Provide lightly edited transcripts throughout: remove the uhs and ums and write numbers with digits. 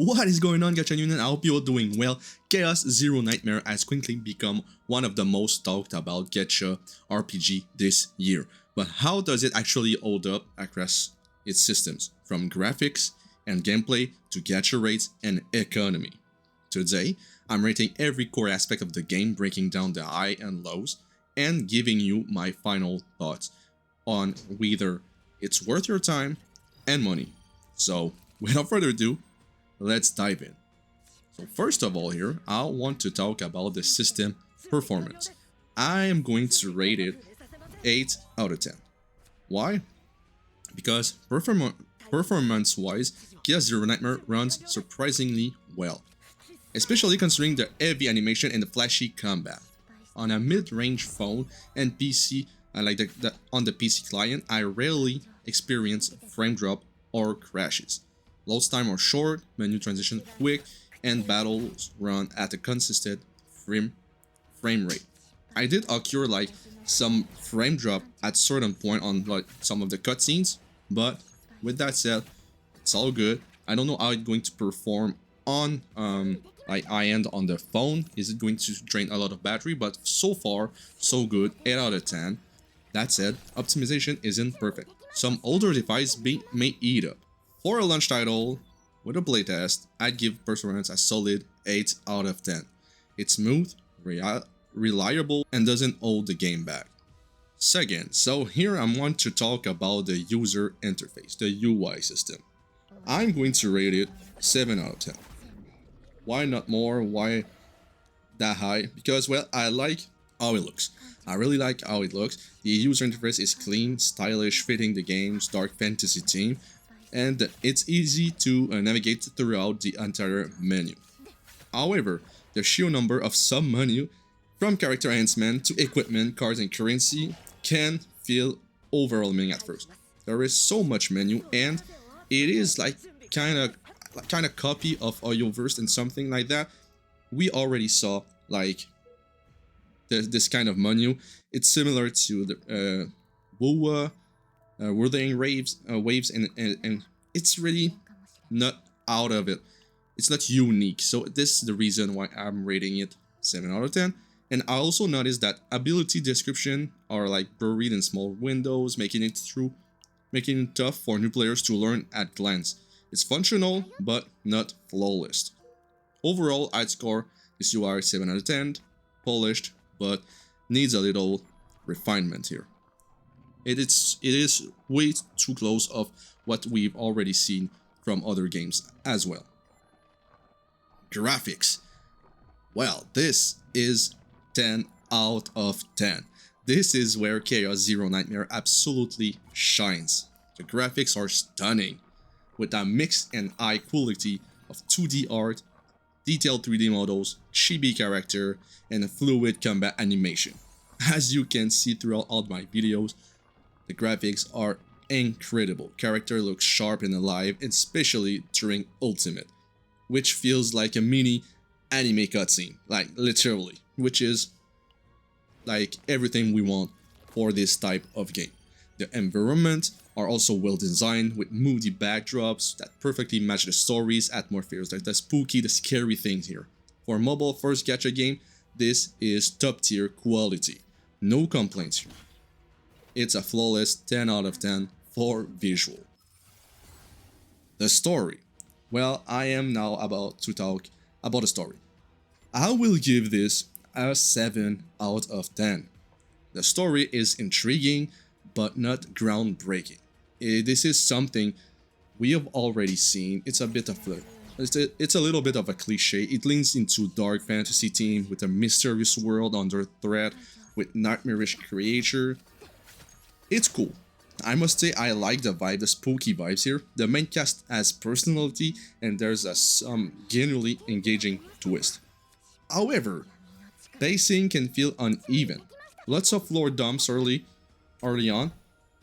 What is going on, Gacha Union? I hope you're doing well. Chaos Zero Nightmare has quickly become one of the most talked about Gacha RPG this year. But how does it actually hold up across its systems, from graphics and gameplay to gacha rates and economy? Today, I'm rating every core aspect of the game, breaking down the high and lows, and giving you my final thoughts on whether it's worth your time and money. So, without further ado, let's dive in. So first of all here, I want to talk about the system performance. I am going to rate it 8 out of 10. Why? Because performance-wise, Chaos Zero Nightmare runs surprisingly well, especially considering the heavy animation and the flashy combat. On a mid-range phone and PC, like on the PC client, I rarely experience frame drop or crashes. Load time are short, menu transition quick, and battles run at a consistent frame rate. I did occur like some frame drop at certain point on like some of the cutscenes, but with that said, it's all good. I don't know how it's going to perform on like high-end on the phone. Is it going to drain a lot of battery? But so far, so good. 8 out of 10. That said, optimization isn't perfect. Some older devices may eat up. For a launch title with a playtest, I'd give Perseverance a solid 8 out of 10. It's smooth, reliable, and doesn't hold the game back. Second, so here I want to talk about the user interface, the UI system. I'm going to rate it 7 out of 10. Why not more? Why that high? Because, well, I like how it looks. I really like how it looks. The user interface is clean, stylish, fitting the game's dark fantasy theme, and it's easy to navigate throughout the entire menu. However, the sheer number of sub-menu, from character enhancement to equipment, cards, and currency, can feel overwhelming at first. There is so much menu, and it is like kind of copy of Audioverse and something like that. We already saw like this kind of menu. It's similar to the WoW. Whirling waves, and it's really not out of it. It's not unique. So this is the reason why I'm rating it 7 out of 10. And I also noticed that ability description are like buried in small windows, making it tough for new players to learn at glance. It's functional, but not flawless. Overall, I'd score this UI 7 out of 10, polished, but needs a little refinement here. It is way too close of what we've already seen from other games as well. Graphics. Well, this is 10 out of 10. This is where Chaos Zero Nightmare absolutely shines. The graphics are stunning, with a mix and high quality of 2D art, detailed 3D models, chibi character, and a fluid combat animation. As you can see throughout all my videos, the graphics are incredible. Character looks sharp and alive, especially during Ultimate, which feels like a mini anime cutscene, like literally, which is like everything we want for this type of game. The environments are also well designed with moody backdrops that perfectly match the story's atmospheres, like the spooky, the scary things here. For a mobile first gacha game, this is top tier quality. No complaints here. It's a flawless 10 out of 10 for visual. The story. Well, I am now about to talk about the story. I will give this a 7 out of 10. The story is intriguing, but not groundbreaking. This is something we have already seen. It's a little bit of a cliche. It leans into dark fantasy theme with a mysterious world under threat with nightmarish creature. It's cool. I must say I like the vibe, the spooky vibes here. The main cast has personality and there's some genuinely engaging twist. However, pacing can feel uneven. Lots of lore dumps early on.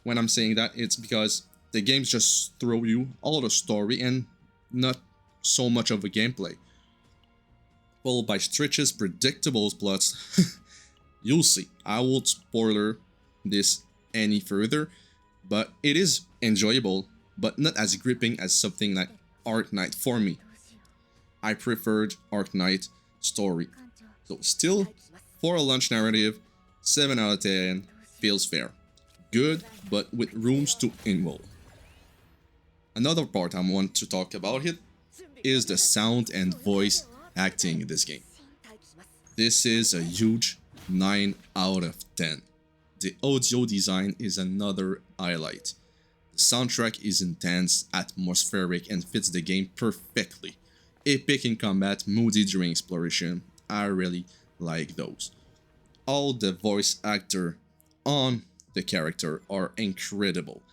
When I'm saying that, it's because the games just throw you all the story and not so much of a gameplay. Followed by stretches, predictable plots. You'll see. I won't spoiler this any further, but it is enjoyable, but not as gripping as something like Art Knight for me. I preferred Arc Knight story. So still, for a launch narrative, 7 out of 10 feels fair. Good, but with rooms to evolve. Another part I want to talk about it is the sound and voice acting in this game. This is a huge 9 out of 10. The audio design is another highlight. The soundtrack is intense, atmospheric, and fits the game perfectly. Epic in combat, moody during exploration. I really like those. All the voice actors on the character are incredible.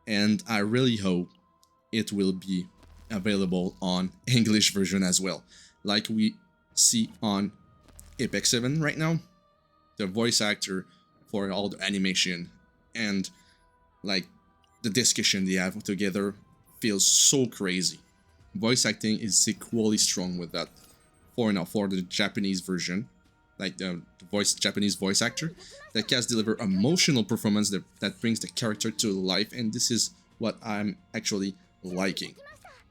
And I really hope it will be available on English version as well. Like we see on Apex 7 right now. The voice actor for all the animation and like the discussion they have together feels so crazy. Voice acting is equally strong with that. For the Japanese version, like the Japanese voice actor, the cast deliver emotional performance that brings the character to life, and this is what I'm actually liking.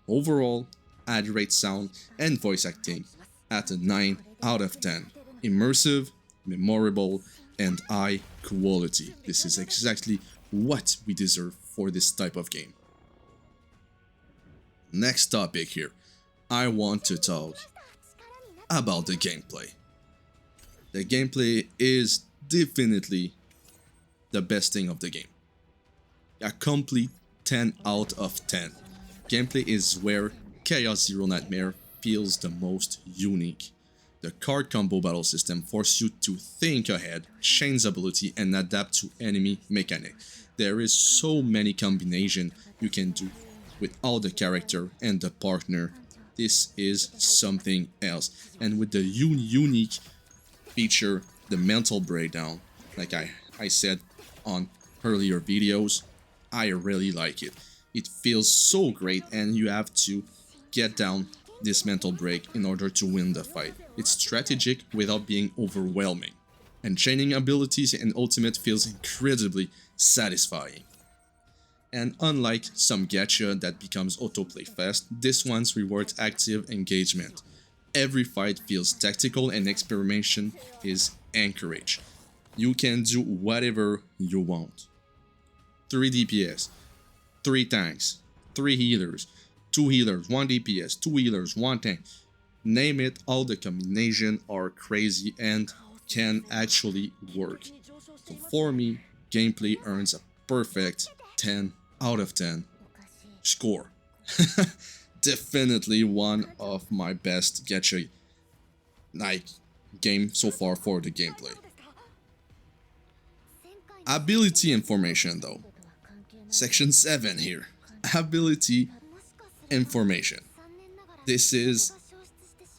Overall, I'd rate sound and voice acting at a 9 out of 10. Immersive, memorable, and high quality. This is exactly what we deserve for this type of game. Next topic here. I want to talk about the gameplay. The gameplay is definitely the best thing of the game. A complete 10 out of 10. Gameplay is where Chaos Zero Nightmare feels the most unique. The card combo battle system forces you to think ahead, change ability, and adapt to enemy mechanic. There is so many combinations you can do with all the character and the partner. This is something else. And with the unique feature, the mental breakdown, like I said on earlier videos, I really like it. It feels so great, and you have to get down this mental break in order to win the fight. It's strategic without being overwhelming. And chaining abilities and ultimate feels incredibly satisfying. And unlike some gacha that becomes autoplay fast, this one's rewards active engagement. Every fight feels tactical and experimentation is encouraged. You can do whatever you want. 3 DPS, 3 tanks, 3 healers, 2 healers, 1 DPS, 2 healers, 1 tank. Name it, all the combinations are crazy and can actually work. So for me, gameplay earns a perfect 10 out of 10 score. Definitely one of my best gacha game so far for the gameplay. Ability information though. Section 7 here. Ability information. This is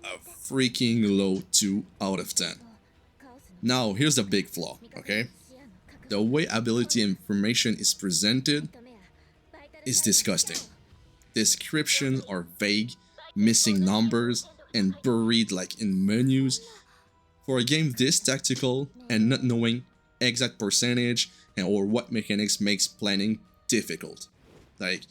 a freaking low 2 out of 10. Now here's the big flaw, okay? The way ability information is presented is disgusting. Descriptions are vague, missing numbers, and buried like in menus. For a game this tactical and not knowing exact percentage or what mechanics makes planning difficult. Like,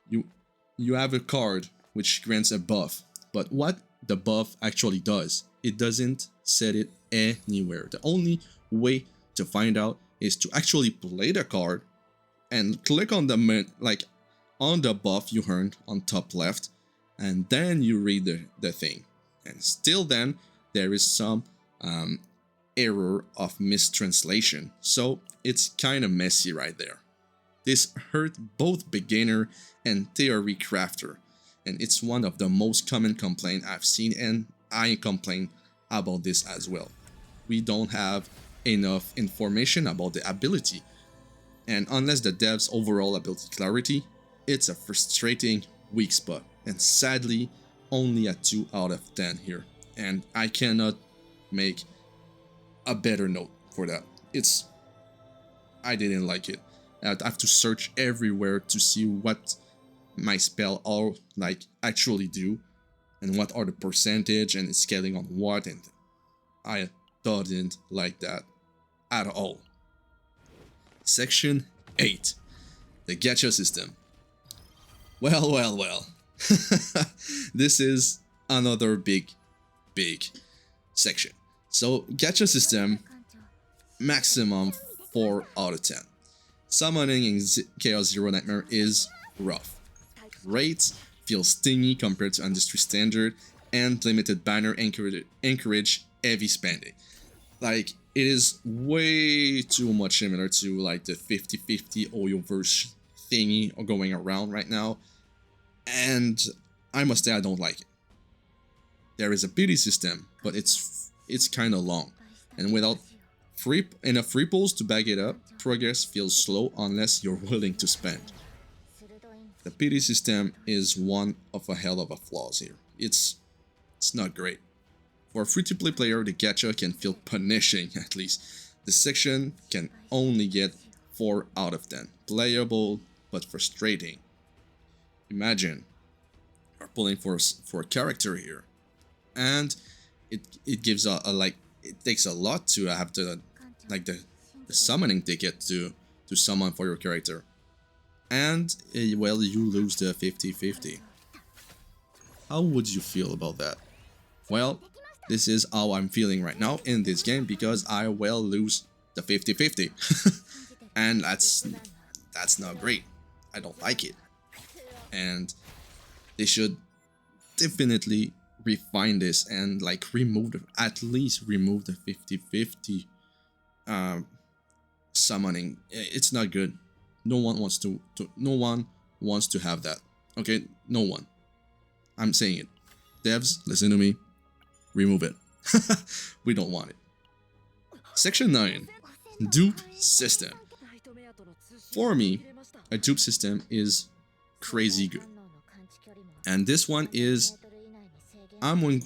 you have a card which grants a buff, but what the buff actually does, it doesn't set it anywhere. The only way to find out is to actually play the card and click on on the buff you earned on top left, and then you read the thing. And still then, there is some error of mistranslation, so it's kind of messy right there. This hurt both beginner and theory crafter, and it's one of the most common complaints I've seen, and I complain about this as well. We don't have enough information about the ability, and unless the devs' overall ability clarity, it's a frustrating weak spot, and sadly only a 2 out of 10 here, and I cannot make a better note for that. I didn't like it. I'd have to search everywhere to see what my spell all actually do, and what are the percentage and it's scaling on what, and I didn't like that at all. Section 8. The Gacha System. Well. This is another big section. So Gacha System, maximum 4 out of 10. Summoning in Chaos Zero Nightmare is rough. Rates feel stingy compared to industry standard, and limited banner encourage heavy spending. Like, it is way too much similar to like the 50-50 Oyoverse thingy going around right now, and I must say I don't like it. There is a pity system, but it's kind of long, and without enough free pulls to back it up, progress feels slow unless you're willing to spend. The pity system is one of a hell of a flaws here. It's not great. For a free-to-play player, the gacha can feel punishing at least. The section can only get 4 out of 10. Playable, but frustrating. Imagine you're pulling for a character here, and it gives a like, it takes a lot to have the summoning ticket to summon for your character, and well, you lose the 50-50. How would you feel about that? Well, this is how I'm feeling right now in this game, because I will lose the 50-50. And that's not great. I don't like it. And they should definitely refine this and like at least remove the 50-50 summoning. It's not good. No one wants to have that. Okay, no one. I'm saying it. Devs, listen to me. Remove it. We don't want it. Section 9. Dupe System. For me, a dupe system is crazy good. And this one is, I'm going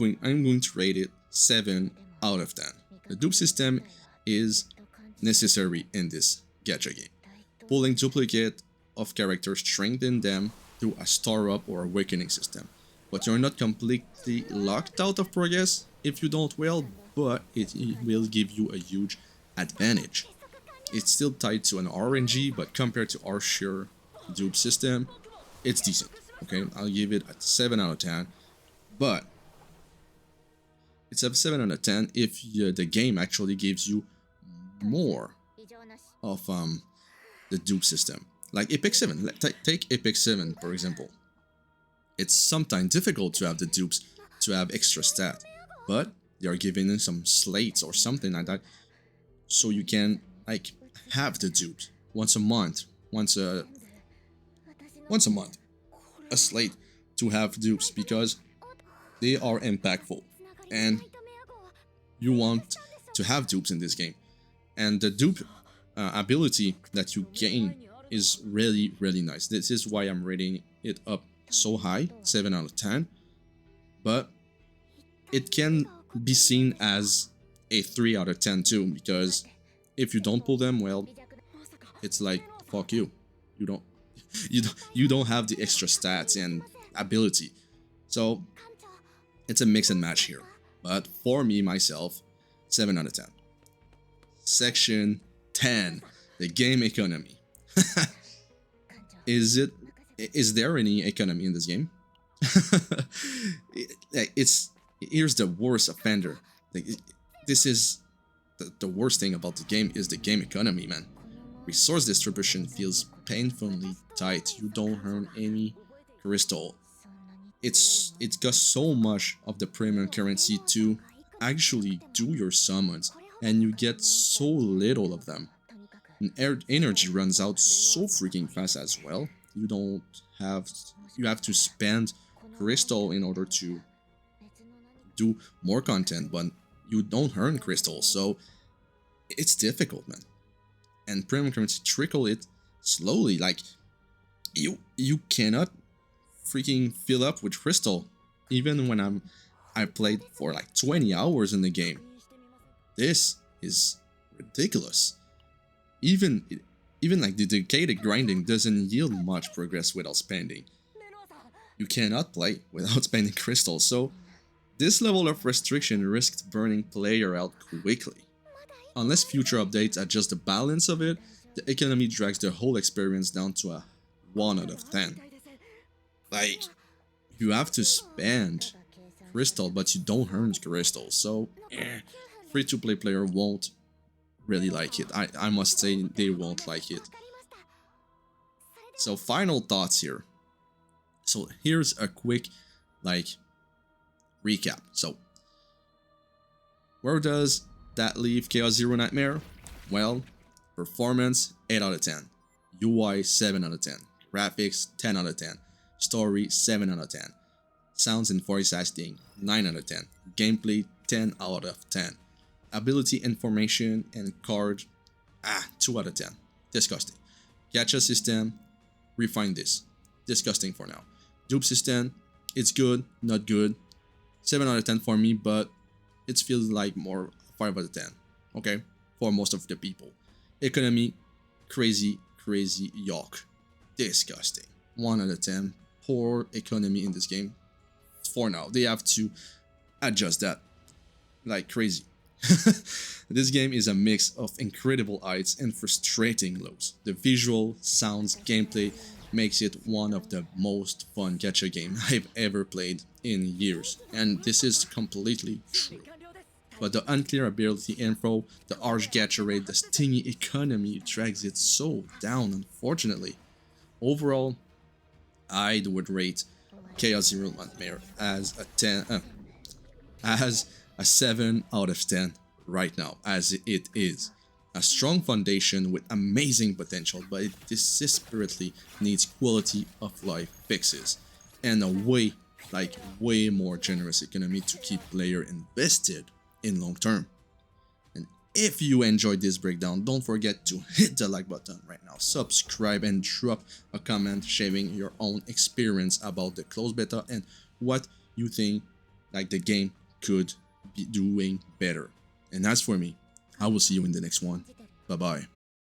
to rate it 7 out of 10. The dupe system is necessary in this gacha game. Pulling duplicate of characters strengthen them through a star up or awakening system. But you're not completely locked out of progress if you don't well, but it will give you a huge advantage. It's still tied to an RNG, but compared to our sheer dupe system, it's decent. Okay, I'll give it a 7 out of 10, but it's a 7 out of 10 if the game actually gives you more of the dupe system. Like Epic 7, take Epic 7 for example. It's sometimes difficult to have the dupes to have extra stat, but they are giving some slates or something like that, so you can like have the dupes once a month, a slate to have dupes, because they are impactful and you want to have dupes in this game. And the dupe ability that you gain is really nice. This is why I'm rating it up so high, 7 out of 10. But it can be seen as a 3 out of 10 too, because if you don't pull them, well, it's like fuck you. You don't have the extra stats and ability. So it's a mix and match here. But for me myself, 7 out of 10. Section 10, the game economy. Is there any economy in this game? Here's the worst offender. This is the worst thing about the game is the game economy, man. Resource distribution feels painfully tight. You don't earn any crystal. It's got so much of the premium currency to actually do your summons, and you get so little of them. And energy runs out so freaking fast as well. You have to spend crystal in order to do more content, but you don't earn crystal, so it's difficult, man. And premium currency trickle it slowly. Like you cannot freaking fill up with crystal, even when I played for like 20 hours in the game. This is ridiculous. Even like the dedicated grinding doesn't yield much progress without spending. You cannot play without spending crystals, so this level of restriction risks burning player out quickly. Unless future updates adjust the balance of it, the economy drags the whole experience down to a 1 out of 10. Like, you have to spend crystal, but you don't earn crystal, so free-to-play player won't really like it. I must say they won't like it. So final thoughts here. So here's a quick like recap. So where does that leave Chaos Zero Nightmare? Well, performance 8 out of 10, UI 7 out of 10, graphics 10 out of 10, story 7 out of 10, sounds and voice acting 9 out of 10, gameplay 10 out of 10, ability information and card 2 out of 10. Disgusting. Gacha System, refine this. Disgusting for now. Dupe System, it's good, not good. 7 out of 10 for me, but it feels like more 5 out of 10. Okay, for most of the people. Economy, crazy yuck. Disgusting. 1 out of 10. Poor economy in this game. For now, they have to adjust that like crazy. This game is a mix of incredible heights and frustrating lows. The visual, sounds, gameplay makes it one of the most fun gacha game I've ever played in years, and this is completely true. But the unclear ability info, the harsh gacha rate, the stingy economy drags it so down, unfortunately. Overall, I would rate Chaos Zero Nightmare as a 7 out of 10 right now, as it is. A strong foundation with amazing potential, but it desperately needs quality of life fixes and a way more generous economy to keep player invested in long term. And if you enjoyed this breakdown, don't forget to hit the like button right now, subscribe, and drop a comment sharing your own experience about the closed beta and what you think like the game could be doing better. And as for me, I will see you in the next one. Bye bye.